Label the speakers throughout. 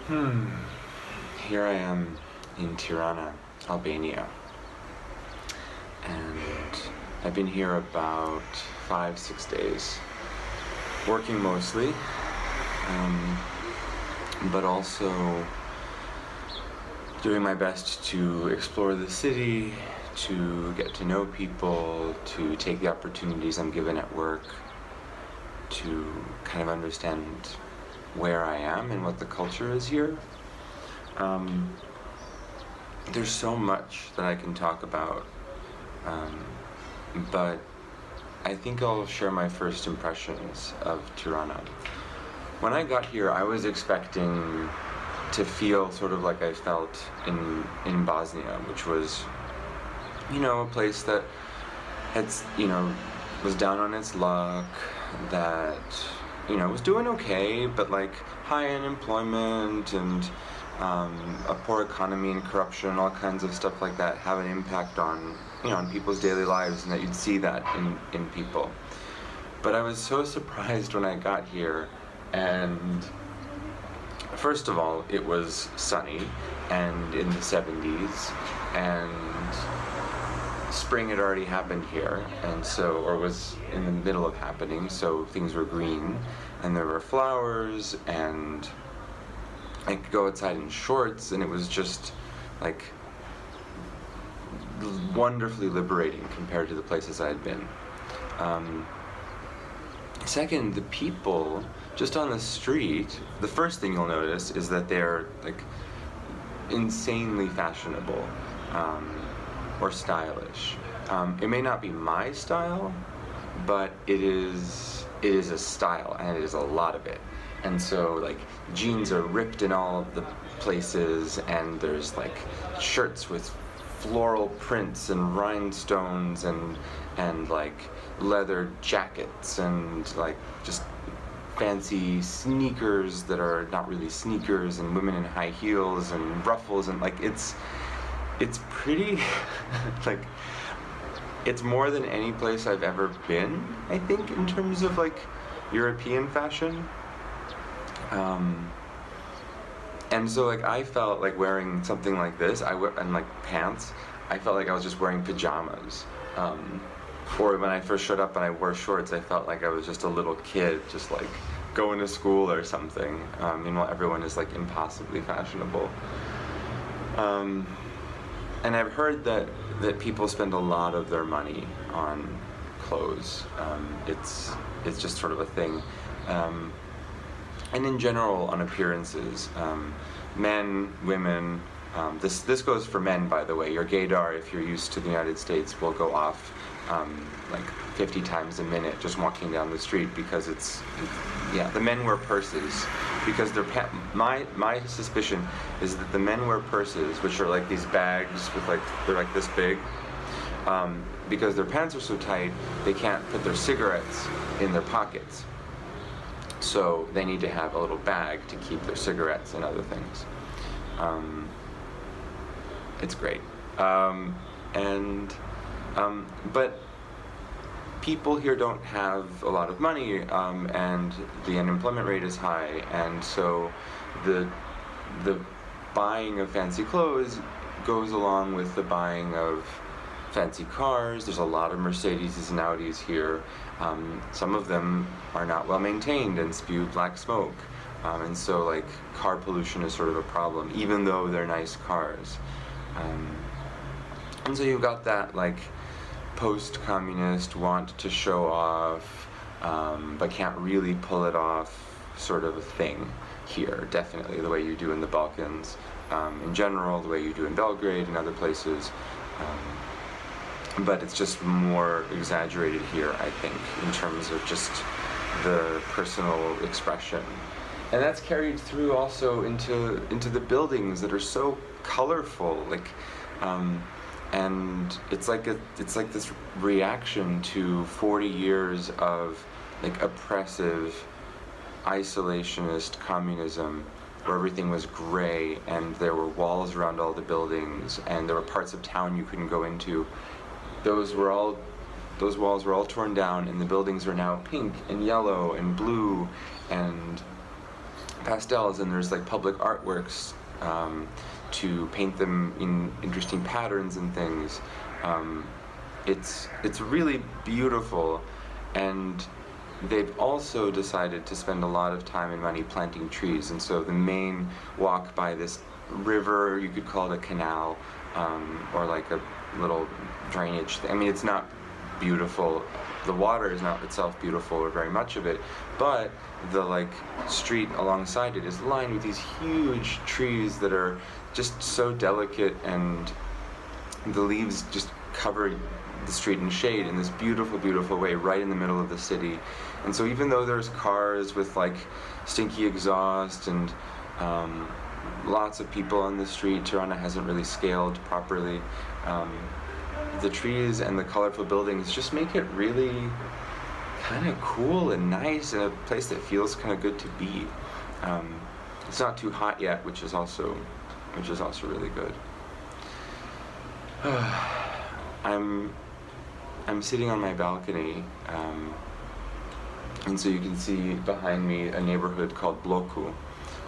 Speaker 1: Here I am in Tirana, Albania, and I've been here about 5-6 days, working mostly, but also doing my best to explore the city, to get to know people, to take the opportunities I'm given at work, to kind of understand where I am and what the culture is here. There's so much that I can talk about, but I think I'll share my first impressions of Tirana. When I got here, I was expecting to feel sort of like I felt in Bosnia, which was, a place that had, was down on its luck, that, was doing okay, but like high unemployment and a poor economy and corruption and all kinds of stuff like that have an impact on, on people's daily lives, and that you'd see that in people. But I was so surprised when I got here, and first of all, it was sunny and in the 70s, and spring had already happened here, and so, or was in the middle of happening, so things were green, and there were flowers, and I could go outside in shorts, and it was just like wonderfully liberating compared to the places I had been. Second, the people just on the street, the first thing you'll notice is that they're like insanely fashionable, or stylish. It may not be my style, but it is a style, and it is a lot of it. And so like jeans are ripped in all of the places, and there's like shirts with floral prints and rhinestones and like leather jackets and like just fancy sneakers that are not really sneakers, and women in high heels and ruffles, and like it's pretty like it's more than any place I've ever been, I think, in terms of like European fashion. And so like I felt like wearing something like this, and like pants, I felt like I was just wearing pajamas. Or when I first showed up and I wore shorts, I felt like I was just a little kid, just like going to school or something. Meanwhile, everyone is like impossibly fashionable. And I've heard that people spend a lot of their money on clothes. It's just sort of a thing. And in general, on appearances, men, women, this goes for men, by the way. Your gaydar, if you're used to the United States, will go off like 50 times a minute just walking down the street, because the men wear purses, because my suspicion is that the men wear purses, which are like these bags with like, they're like this big, because their pants are so tight, they can't put their cigarettes in their pockets. So they need to have a little bag to keep their cigarettes and other things. It's great. But people here don't have a lot of money, and the unemployment rate is high, and so the buying of fancy clothes goes along with the buying of fancy cars. There's a lot of Mercedes and Audis here. Some of them are not well maintained and spew black smoke, and so like car pollution is sort of a problem, even though they're nice cars. And so you've got that like post-communist want to show off, but can't really pull it off sort of a thing here, definitely the way you do in the Balkans, in general, the way you do in Belgrade and other places. But it's just more exaggerated here, I think, in terms of just the personal expression. And that's carried through also into the buildings that are so colorful, like, and it's like this reaction to 40 years of like oppressive, isolationist communism, where everything was gray and there were walls around all the buildings and there were parts of town you couldn't go into. Those walls were all torn down, and the buildings are now pink and yellow and blue and pastels, and there's like public artworks to paint them in interesting patterns and things. It's really beautiful, and they've also decided to spend a lot of time and money planting trees. And so the main walk by this river, you could call it a canal, or like a little drainage thing. I mean, it's not beautiful. The water is not itself beautiful, or very much of it, but the like street alongside it is lined with these huge trees that are just so delicate, and the leaves just cover the street in shade in this beautiful, beautiful way right in the middle of the city. And so even though there's cars with like stinky exhaust and lots of people on the street, Tirana hasn't really scaled properly. The trees and the colorful buildings just make it really kind of cool and nice, and a place that feels kind of good to be. It's not too hot yet, which is also really good. I'm sitting on my balcony, and so you can see behind me a neighborhood called Bloku,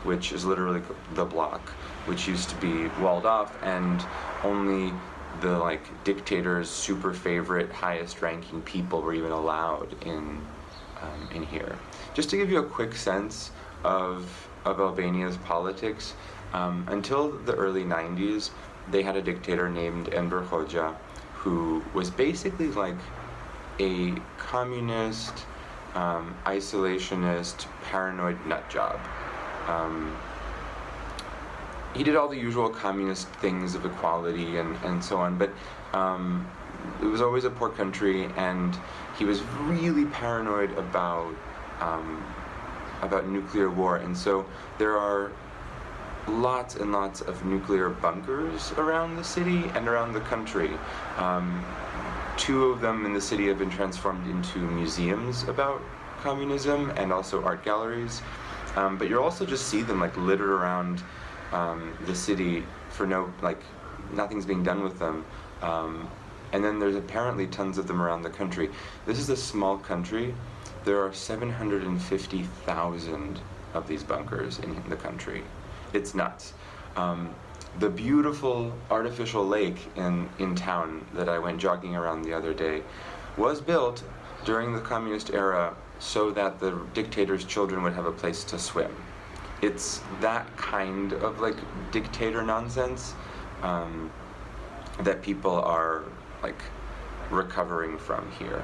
Speaker 1: which is literally the block, which used to be walled off, and only the like dictator's super favorite, highest ranking people were even allowed in here. Just to give you a quick sense of Albania's politics, until the early 90s, they had a dictator named Enver Hoxha, who was basically like a communist, isolationist, paranoid nut job. He did all the usual communist things of equality and so on, but it was always a poor country, and he was really paranoid about nuclear war, and so there are lots and lots of nuclear bunkers around the city and around the country. Two of them in the city have been transformed into museums about communism and also art galleries, but you'll also just see them like littered around the city for nothing's being done with them. And then there's apparently tons of them around the country. This is a small country. There are 750,000 of these bunkers in the country. It's nuts. The beautiful artificial lake in town that I went jogging around the other day was built during the communist era so that the dictator's children would have a place to swim. It's that kind of like dictator nonsense that people are like recovering from here.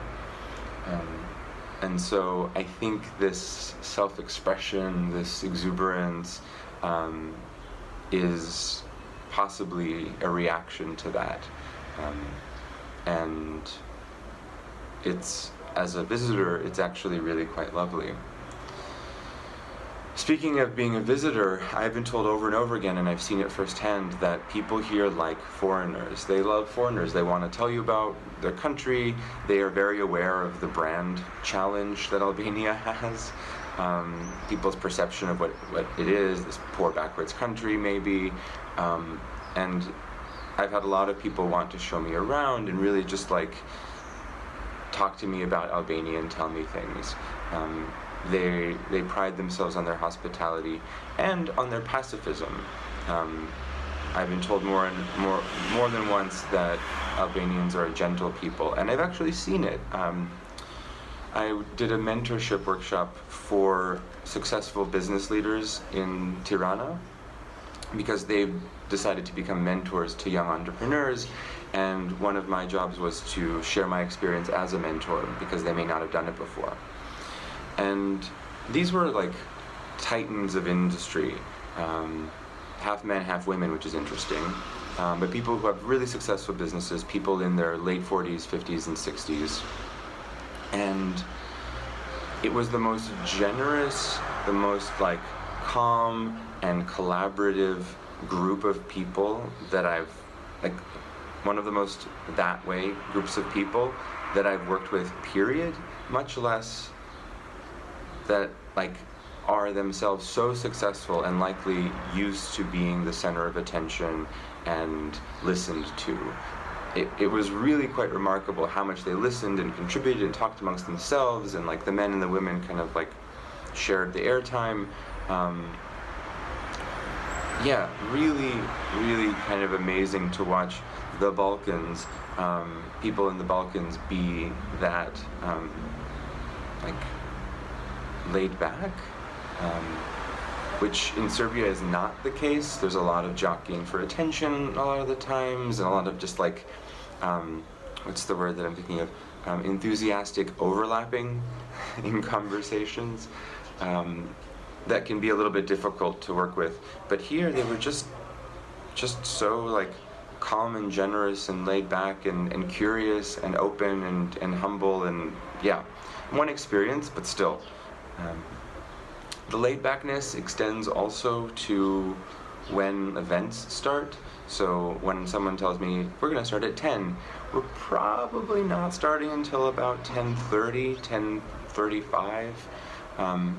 Speaker 1: And so I think this self-expression, this exuberance, is possibly a reaction to that. And it's, as a visitor, it's actually really quite lovely. Speaking of being a visitor, I've been told over and over again, and I've seen it firsthand, that people here like foreigners. They love foreigners. They want to tell you about their country. They are very aware of the brand challenge that Albania has. People's perception of what it is, this poor backwards country maybe. And I've had a lot of people want to show me around and really just like talk to me about Albania and tell me things. They pride themselves on their hospitality and on their pacifism. I've been told more than once that Albanians are a gentle people, and I've actually seen it. I did a mentorship workshop for successful business leaders in Tirana because they've decided to become mentors to young entrepreneurs, and one of my jobs was to share my experience as a mentor because they may not have done it before. And these were like titans of industry, half men, half women, which is interesting, but people who have really successful businesses, people in their late 40s, 50s, and 60s. And it was the most generous, the most like calm and collaborative group of people that I've, like one of the most that way groups of people that I've worked with, period, much less that like are themselves so successful and likely used to being the center of attention and listened to. It was really quite remarkable how much they listened and contributed and talked amongst themselves, and like the men and the women kind of like shared the airtime. yeah, really, really kind of amazing to watch the Balkans, people in the Balkans be that, like, laid back, um, which in Serbia is not the case. There's a lot of jockeying for attention a lot of the times, and a lot of just like, what's the word that I'm thinking of? Enthusiastic overlapping in conversations. That can be a little bit difficult to work with. But here they were just so like calm and generous and laid back and curious and open and humble, and yeah, one experience, but still. The laid backness extends also to when events start. So when someone tells me we're going to start at 10, we're probably not starting until about 10:30, 10:35.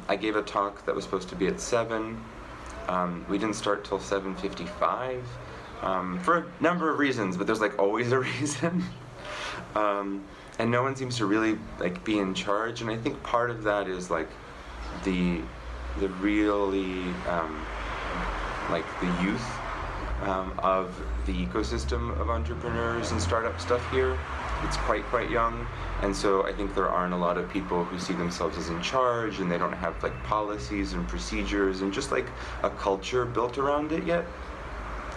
Speaker 1: I gave a talk that was supposed to be at 7. We didn't start till 7:55 for a number of reasons, but there's like always a reason. And no one seems to really like be in charge, and I think part of that is like the really like the youth of the ecosystem of entrepreneurs and startup stuff here. It's quite young, and so I think there aren't a lot of people who see themselves as in charge, and they don't have like policies and procedures and just like a culture built around it yet.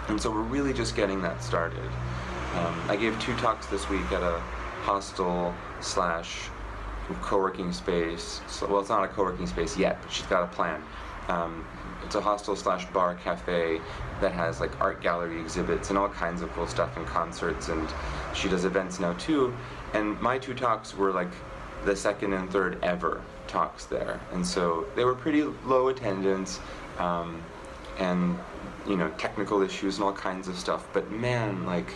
Speaker 1: And so we're really just getting that started. I gave 2 talks this week at a hostel slash co-working space. So, well, it's not a co-working space yet, but she's got a plan. It's a hostel slash bar cafe that has like art gallery exhibits and all kinds of cool stuff and concerts, and she does events now too. And my 2 talks were like the 2nd and 3rd ever talks there, and so they were pretty low attendance, and you know, technical issues and all kinds of stuff. But man, like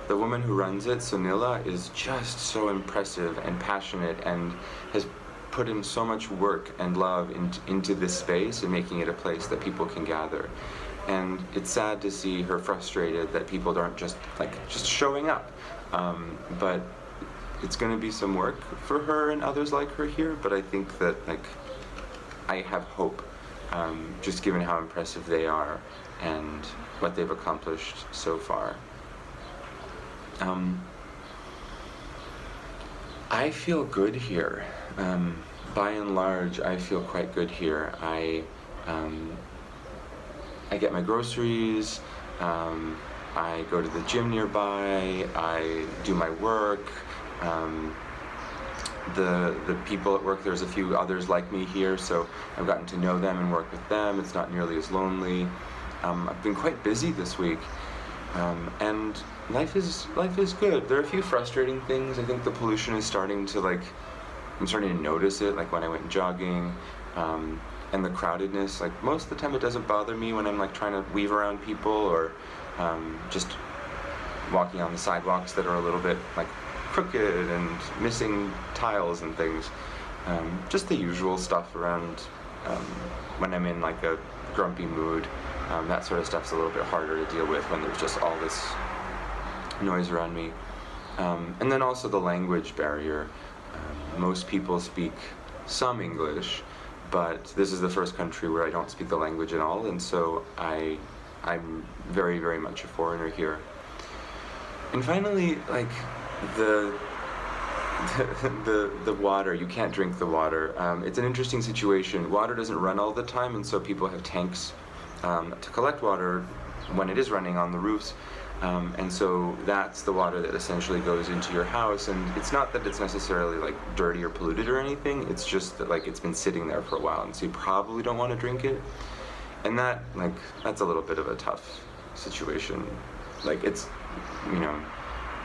Speaker 1: the woman who runs it, Sunila, is just so impressive and passionate and has put in so much work and love into this space and making it a place that people can gather. And it's sad to see her frustrated that people aren't just showing up. But it's going to be some work for her and others like her here. But I think that like I have hope, just given how impressive they are and what they've accomplished so far. I feel good here. By and large, I feel quite good here. I get my groceries, I go to the gym nearby, I do my work. The people at work, there's a few others like me here, so I've gotten to know them and work with them. It's not nearly as lonely. I've been quite busy this week, and life is good. There are a few frustrating things. I think the pollution is starting to I'm starting to notice it, like when I went jogging, and the crowdedness. Like most of the time it doesn't bother me when I'm like trying to weave around people or just walking on the sidewalks that are a little bit like crooked and missing tiles and things. Just the usual stuff around when I'm in like a grumpy mood. That sort of stuff's a little bit harder to deal with when there's just all this noise around me. And then also the language barrier. Most people speak some English, but this is the first country where I don't speak the language at all, and so I'm very, very much a foreigner here. And finally, like the water, you can't drink the water. It's an interesting situation. Water doesn't run all the time, and so people have tanks to collect water when it is running on the roofs. And so that's the water that essentially goes into your house, and it's not that it's necessarily like dirty or polluted or anything, it's just that like it's been sitting there for a while, and so you probably don't want to drink it. And that's a little bit of a tough situation. Like it's,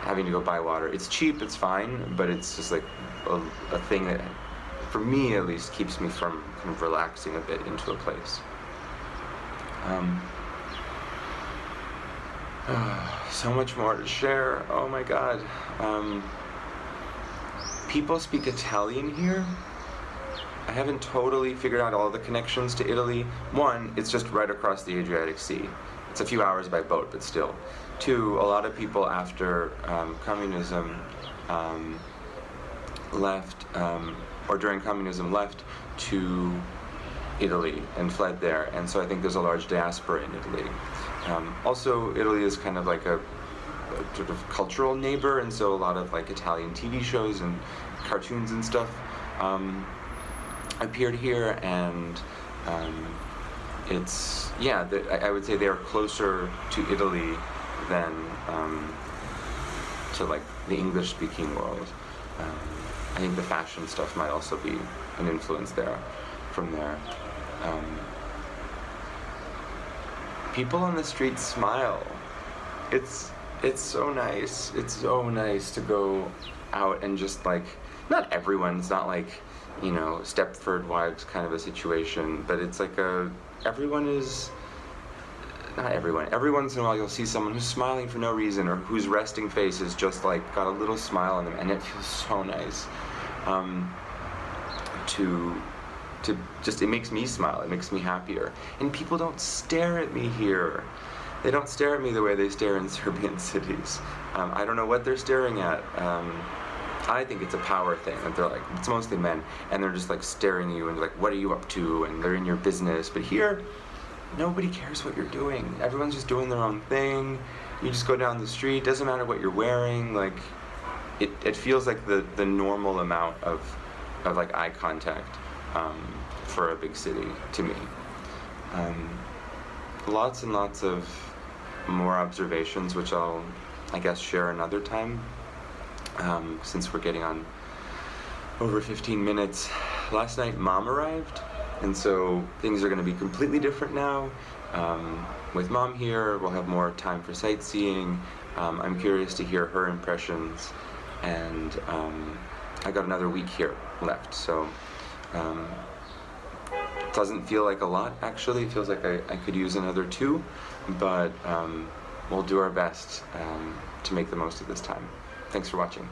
Speaker 1: having to go buy water. It's cheap, it's fine, but it's just like a thing that, for me at least, keeps me from kind of relaxing a bit into a place. So much more to share. Oh my God. People speak Italian here. I haven't totally figured out all the connections to Italy. 1, it's just right across the Adriatic Sea. It's a few hours by boat, but still. 2, a lot of people after communism left, or during communism left to Italy and fled there, and so I think there's a large diaspora in Italy. Also, Italy is kind of like a sort of cultural neighbor, and so a lot of like Italian TV shows and cartoons and stuff appeared here, and it's, yeah, I would say they are closer to Italy than to like the English-speaking world. I think the fashion stuff might also be an influence there, from there. People on the street smile. It's so nice. It's so nice to go out and just like, not everyone's not like, you know, Stepford Wives kind of a situation, but it's like everyone is, not everyone, every once in a while you'll see someone who's smiling for no reason, or whose resting face is just like got a little smile on them, and it feels so nice. To just, it makes me smile, it makes me happier. And people don't stare at me here. They don't stare at me the way they stare in Serbian cities. I don't know what they're staring at. I think it's a power thing, that they're like, it's mostly men, and they're just like staring at you and like, what are you up to? And they're in your business. But here, nobody cares what you're doing. Everyone's just doing their own thing. You just go down the street, doesn't matter what you're wearing. Like, it feels like the normal amount of like eye contact for a big city to me. Lots and lots of more observations, which I'll, I guess, share another time, since we're getting on over 15 minutes. Last night, Mom arrived, and so things are going to be completely different now. With Mom here, we'll have more time for sightseeing. I'm curious to hear her impressions, and I got another week here left, so it doesn't feel like a lot, actually. It feels like I could use another 2, but we'll do our best to make the most of this time. Thanks for watching.